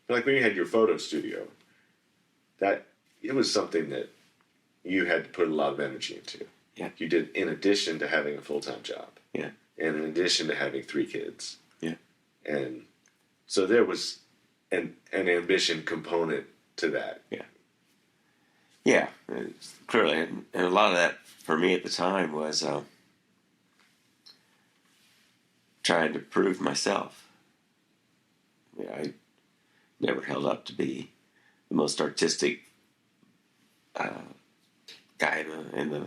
like when you had your photo studio, that it was something that you had to put a lot of energy into. Yeah. You did in addition to having a full-time job. Yeah. And in addition to having 3 kids. Yeah. And so there was an ambition component to that. Yeah. Yeah. Clearly. And a lot of that for me at the time was trying to prove myself. Yeah, I never held up to be the most artistic guy in the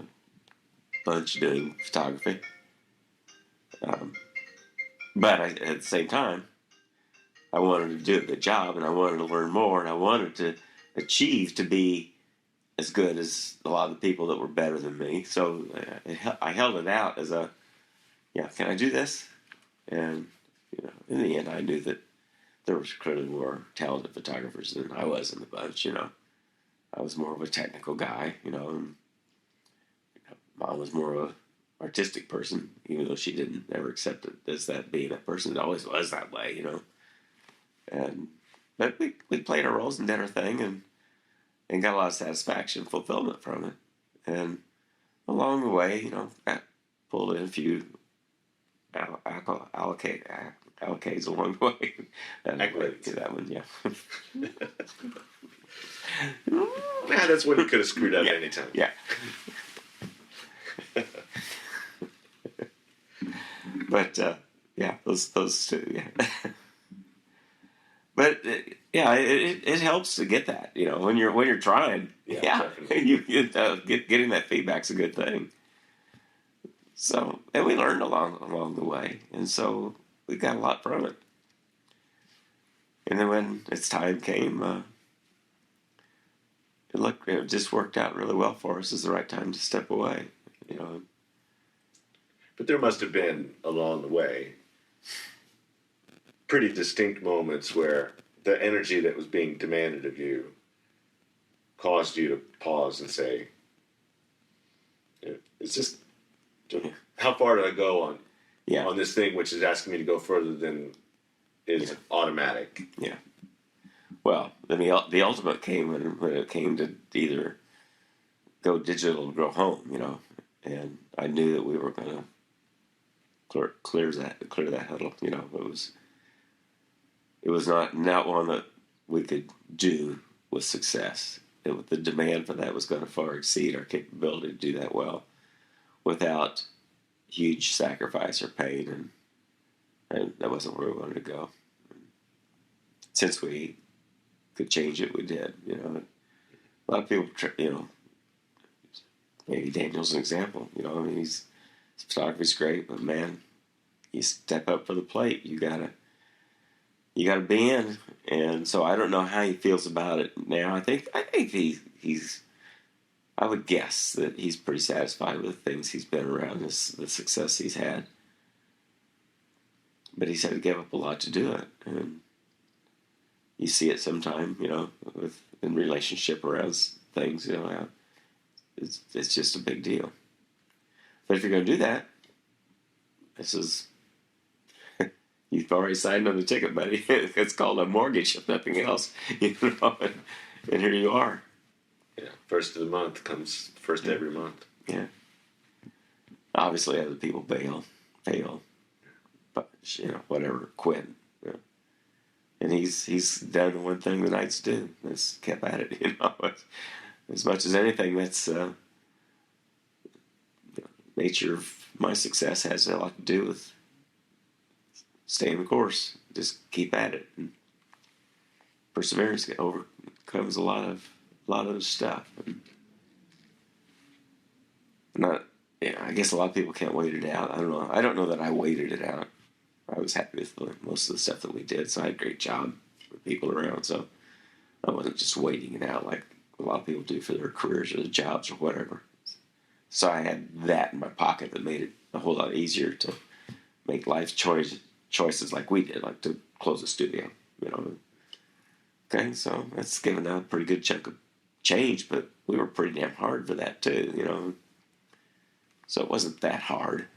bunch doing photography. But at the same time, I wanted to do a good job, and I wanted to learn more, and I wanted to achieve to be as good as a lot of the people that were better than me. So I held it out as can I do this? And in the end, I knew that there was clearly more talented photographers than I was in the bunch. I was more of a technical guy. And Mom was more of a artistic person, even though she didn't ever accept it as that being that person. It always was that way, But we played our roles and did our thing and got a lot of satisfaction, fulfillment from it. And along the way, I pulled in a few allocates along the way. That one, yeah. That's when you could have screwed up any time. Yeah. But those two, yeah. But it helps to get that, when you're trying. Yeah. Getting that feedback's a good thing. So, and we learned along the way, and so we got a lot from it. And then when its time came, it just worked out really well for us. It's the right time to step away, But there must have been, along the way, pretty distinct moments where the energy that was being demanded of you caused you to pause and say, it's just, how far do I go on this thing which is asking me to go further than is automatic? Yeah. Well, the ultimate came when it came to either go digital or go home, and I knew that we were going to clear that hurdle. It was not one that we could do with success. The demand for that was going to far exceed our capability to do that well without huge sacrifice or pain, and that wasn't where we wanted to go. Since we could change it, we did. A lot of people, maybe Daniel's an example. His photography's great, but man, you step up for the plate, you gotta be in. And so I don't know how he feels about it now. I think he's. I would guess that he's pretty satisfied with the things he's been around, the success he's had. But he's had to give up a lot to do it, and you see it sometime, in relationship around things, it's just a big deal. But if you're going to do that, you've already signed on the ticket, buddy. It's called a mortgage, if nothing else, and here you are. Yeah, first of the month comes first every month. Yeah. Obviously, other people fail, but whatever, quit. And he's done the one thing the Knights do. That's kept at it, As much as anything, that's nature of my success has a lot to do with staying the course. Just keep at it. And perseverance overcomes a lot of stuff. I guess a lot of people can't wait it out. I don't know. I don't know that I waited it out. I was happy with most of the stuff that we did, so I had a great job with people around, so I wasn't just waiting it out like a lot of people do for their careers or their jobs or whatever. So I had that in my pocket that made it a whole lot easier to make life choices like we did, like to close a studio, Okay, so that's given out a pretty good chunk of change, but we were pretty damn hard for that too, So it wasn't that hard.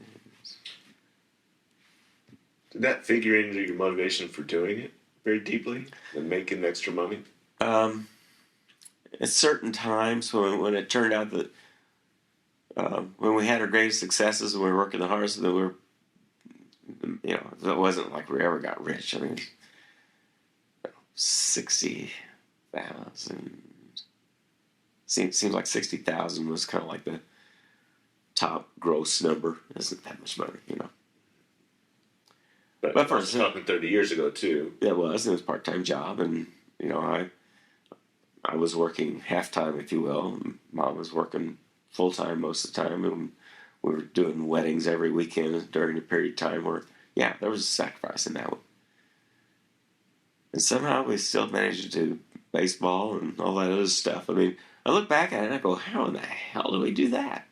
Did that figure into your motivation for doing it? very deeply and making extra money? At certain times when it turned out that when we had our greatest successes and we were working the hardest, that it wasn't like we ever got rich. I mean, 60,000. Seems like 60,000 was kind of like the top gross number. Isn't that much money, But for talking 30 years ago too. It was a part-time job, and I was working half-time, if you will. Mom was working full-time most of the time, and we were doing weddings every weekend during a period of time where, there was a sacrifice in that one. And somehow we still managed to do baseball and all that other stuff. I mean, I look back at it and I go, how in the hell do we do that?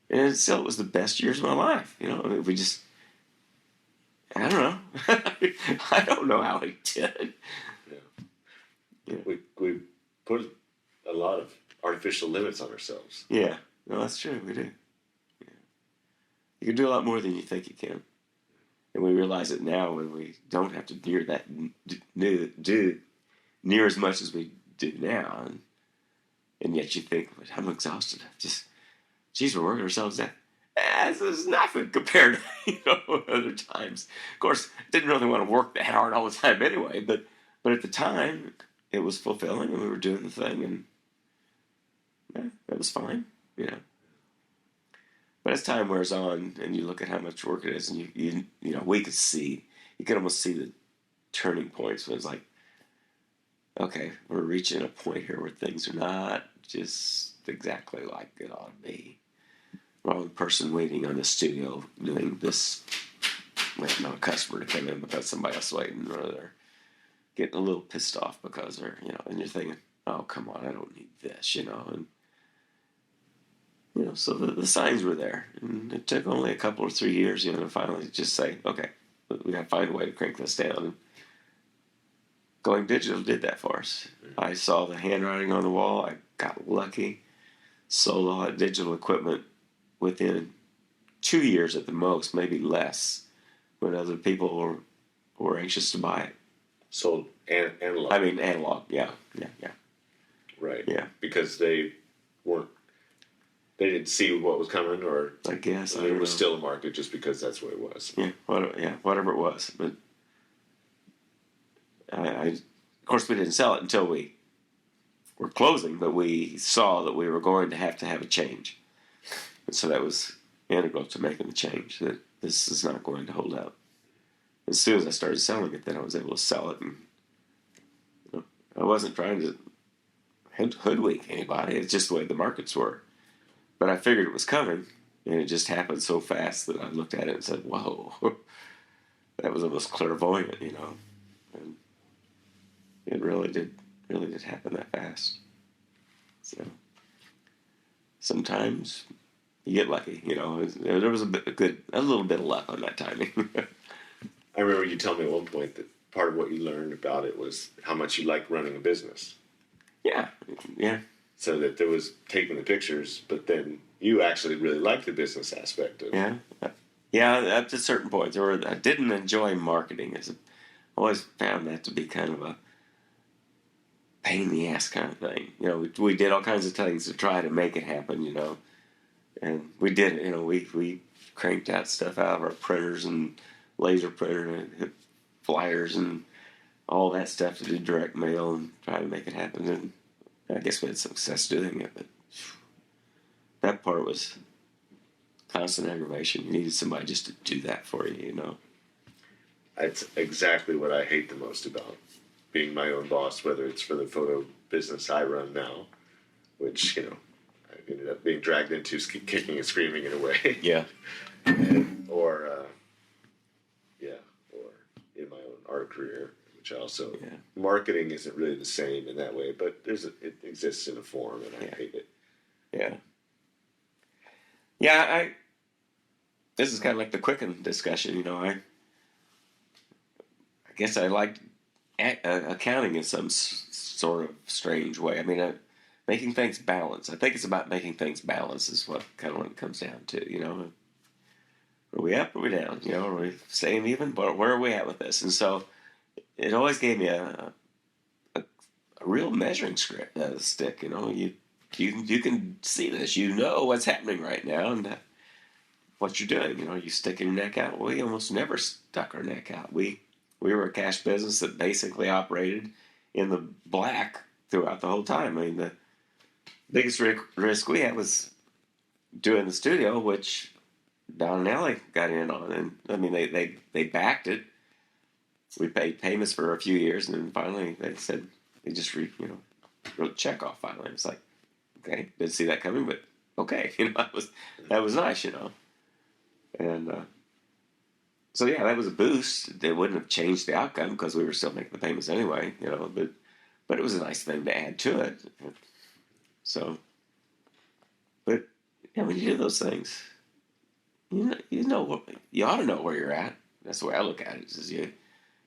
And it was the best years of my life. We just, I don't know. I don't know how we did. Yeah. We put a lot of artificial limits on ourselves. Yeah, no, that's true. We do. Yeah. You can do a lot more than you think you can, and we realize it now when we don't have to do near as much as we do now, and yet you think, I'm exhausted. We're working ourselves out. This is nothing compared to other times. Of course, didn't really want to work that hard all the time anyway, but at the time, it was fulfilling, and we were doing the thing, and it was fine, But as time wears on, and you look at how much work it is, and we could see, you could almost see the turning points when it's like, okay, we're reaching a point here where things are not just exactly like it ought to be. Wrong person waiting on the studio doing this, waiting on a customer to come in because somebody else waiting, or they're getting a little pissed off because they're, and you're thinking, oh, come on, I don't need this, and, so the signs were there, and it took only a couple or 3 years, to finally just say, okay, we got to find a way to crank this down, and going digital did that for us. I saw the handwriting on the wall. I got lucky, sold all that digital equipment within 2 years at the most, maybe less, when other people were anxious to buy it. Sold analog. I mean, analog, yeah. Right. Yeah. Because they didn't see what was coming, or I guess there was still a market just because that's what it was. Yeah, whatever it was. But of course, we didn't sell it until we were closing, but we saw that we were going to have a change. And so that was integral to making the change, that this is not going to hold up. As soon as I started selling it, then I was able to sell it. And I wasn't trying to hoodwink anybody. It's just the way the markets were. But I figured it was coming, and it just happened so fast that I looked at it and said, whoa, that was almost clairvoyant, And it really did happen that fast. So sometimes you get lucky, There was a little bit of luck on that timing. I remember you telling me at one point that part of what you learned about it was how much you liked running a business. Yeah. So that there was taking the pictures, but then you actually really liked the business aspect of it. Yeah, up to certain points. I didn't enjoy marketing. I always found that to be kind of a pain in the ass kind of thing. We did all kinds of things to try to make it happen, And we did it, we cranked out stuff out of our printers and laser printer and flyers and all that stuff to do direct mail and try to make it happen. And I guess we had success doing it, but that part was constant aggravation. You needed somebody just to do that for you, That's exactly what I hate the most about being my own boss, whether it's for the photo business I run now, which, I ended up being dragged into kicking and screaming in a way. Yeah. or in my own art career, which I also, marketing isn't really the same in that way, but it exists in a form, and I hate it. Yeah, this is kind of like the Quicken discussion, I guess I liked accounting in some sort of strange way. I mean, making things balance. I think it's about making things balance is what it comes down to, Are we up or are we down? Are we staying even? Where are we at with this? And so it always gave me a real measuring stick. You can see this. You know what's happening right now and what you're doing. You sticking your neck out. We almost never stuck our neck out. We were a cash business that basically operated in the black throughout the whole time. I mean, the biggest risk we had was doing the studio, which Don and Allie got in on, and I mean they backed it. We paid payments for a few years, and then finally they said they just wrote a check off. Finally, it's like, okay, didn't see that coming, but okay, that was nice, and so yeah, that was a boost. It wouldn't have changed the outcome because we were still making the payments anyway, but it was a nice thing to add to it. So, but yeah, when you do those things, you ought to know where you're at. That's the way I look at it.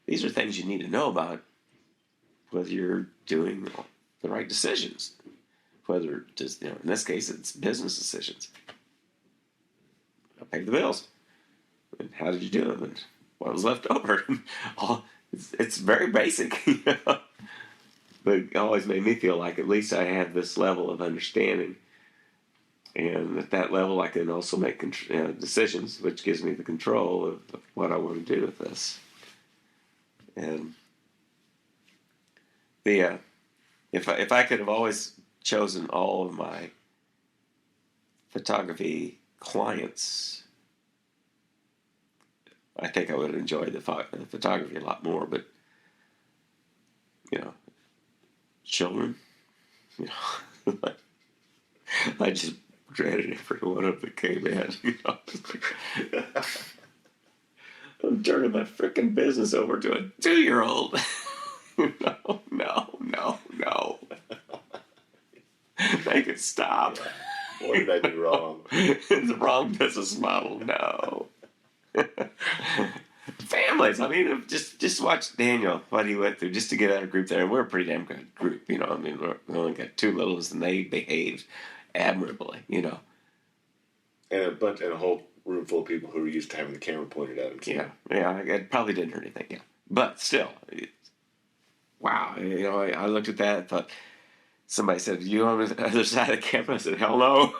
These are things you need to know about whether you're doing the right decisions. Whether just in this case it's business decisions. I paid the bills, and how did you do them, and what was left over. It's very basic, but it always made me feel like at least I have this level of understanding. And at that level, I can also make decisions, which gives me the control of what I want to do with this. And if I could have always chosen all of my photography clients, I think I would have enjoyed the photography a lot more. But children, I just dreaded every one of them that came in. I'm turning my freaking business over to a 2-year-old. No. Make it stop. Yeah. What did I do wrong? It's the wrong business model. No. Families. I mean, just watch Daniel, what he went through just to get out of group there. And we're a pretty damn good group, we only got 2 littles, and they behaved admirably, And a whole room full of people who were used to having the camera pointed at them. Yeah. It probably didn't hurt anything. Yeah, but still, wow. I looked at that and thought. Somebody said, "You on the other side of the camera?" I said, "Hell no."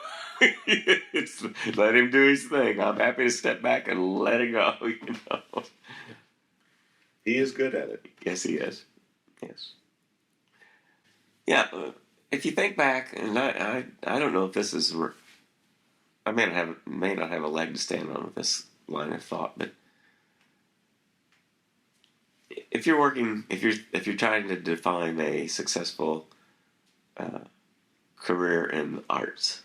Let him do his thing. I'm happy to step back and let it go. He is good at it. Yes, he is. Yes. Yeah. If you think back, and I don't know if this is. I may not have a leg to stand on with this line of thought, but if you're trying to define a successful career in the arts.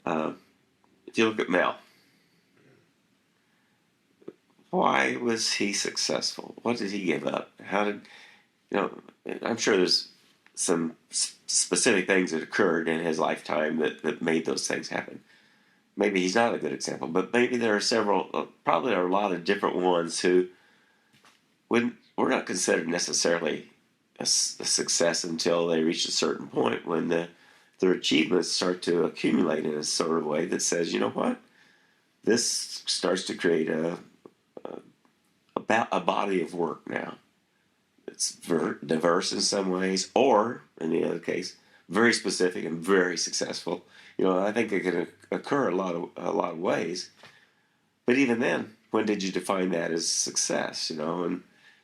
If you look at Mel, why was he successful? What did he give up? How did, I'm sure there's some specific things that occurred in his lifetime that made those things happen. Maybe he's not a good example, but maybe there are several, probably there are a lot of different ones who were not considered necessarily a success until they reach a certain point when their achievements start to accumulate in a sort of way that says, you know what, this starts to create a body of work now. It's diverse in some ways, or in the other case, very specific and very successful. I think it can occur a lot of ways. But even then, when did you define that as success? And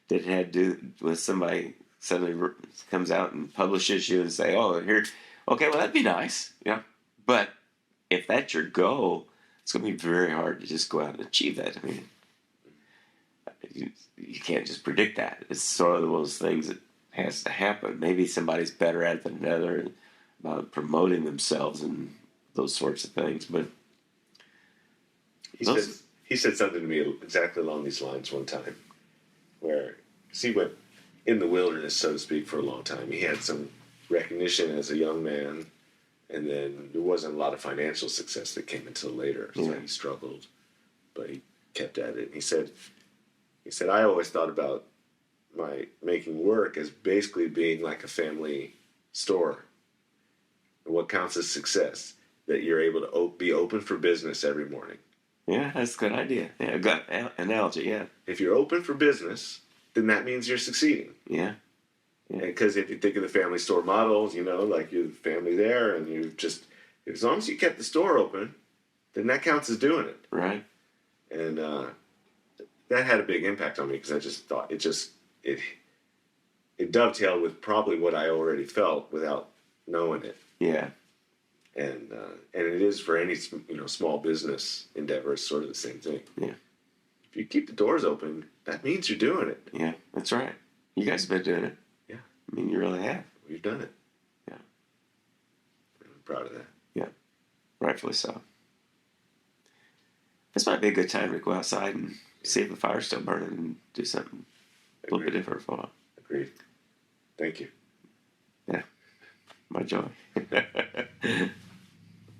did it have to do with somebody suddenly comes out and publishes you and say, "Oh, here, okay, well that'd be nice," But if that's your goal, it's going to be very hard to just go out and achieve that. I mean, you can't just predict that. It's sort of those things that has to happen. Maybe somebody's better at it than another about promoting themselves and those sorts of things. But he said something to me exactly along these lines one time, where he went in the wilderness, so to speak, for a long time. He had some recognition as a young man, and then there wasn't a lot of financial success that came until later. So he struggled, but he kept at it. He said, I always thought about my making work as basically being like a family store. And what counts as success? That you're able to be open for business every morning. Yeah, that's a good idea. Yeah, good analogy, yeah. If you're open for business, then that means you're succeeding. Yeah. Because if you think of the family store models, like your family there, and you just, as long as you kept the store open, then that counts as doing it. Right. And that had a big impact on me because I just thought it dovetailed with probably what I already felt without knowing it. Yeah. And it is for any small business endeavor, it's sort of the same thing. Yeah. If you keep the doors open, that means you're doing it. Yeah, that's right. You guys have been doing it. Yeah. I mean, you really have. We've done it. Yeah. I'm proud of that. Yeah. Rightfully so. This might be a good time to go outside and see if the fire's still burning and do something a little bit different for a while. Agreed. Thank you. Yeah. My joy.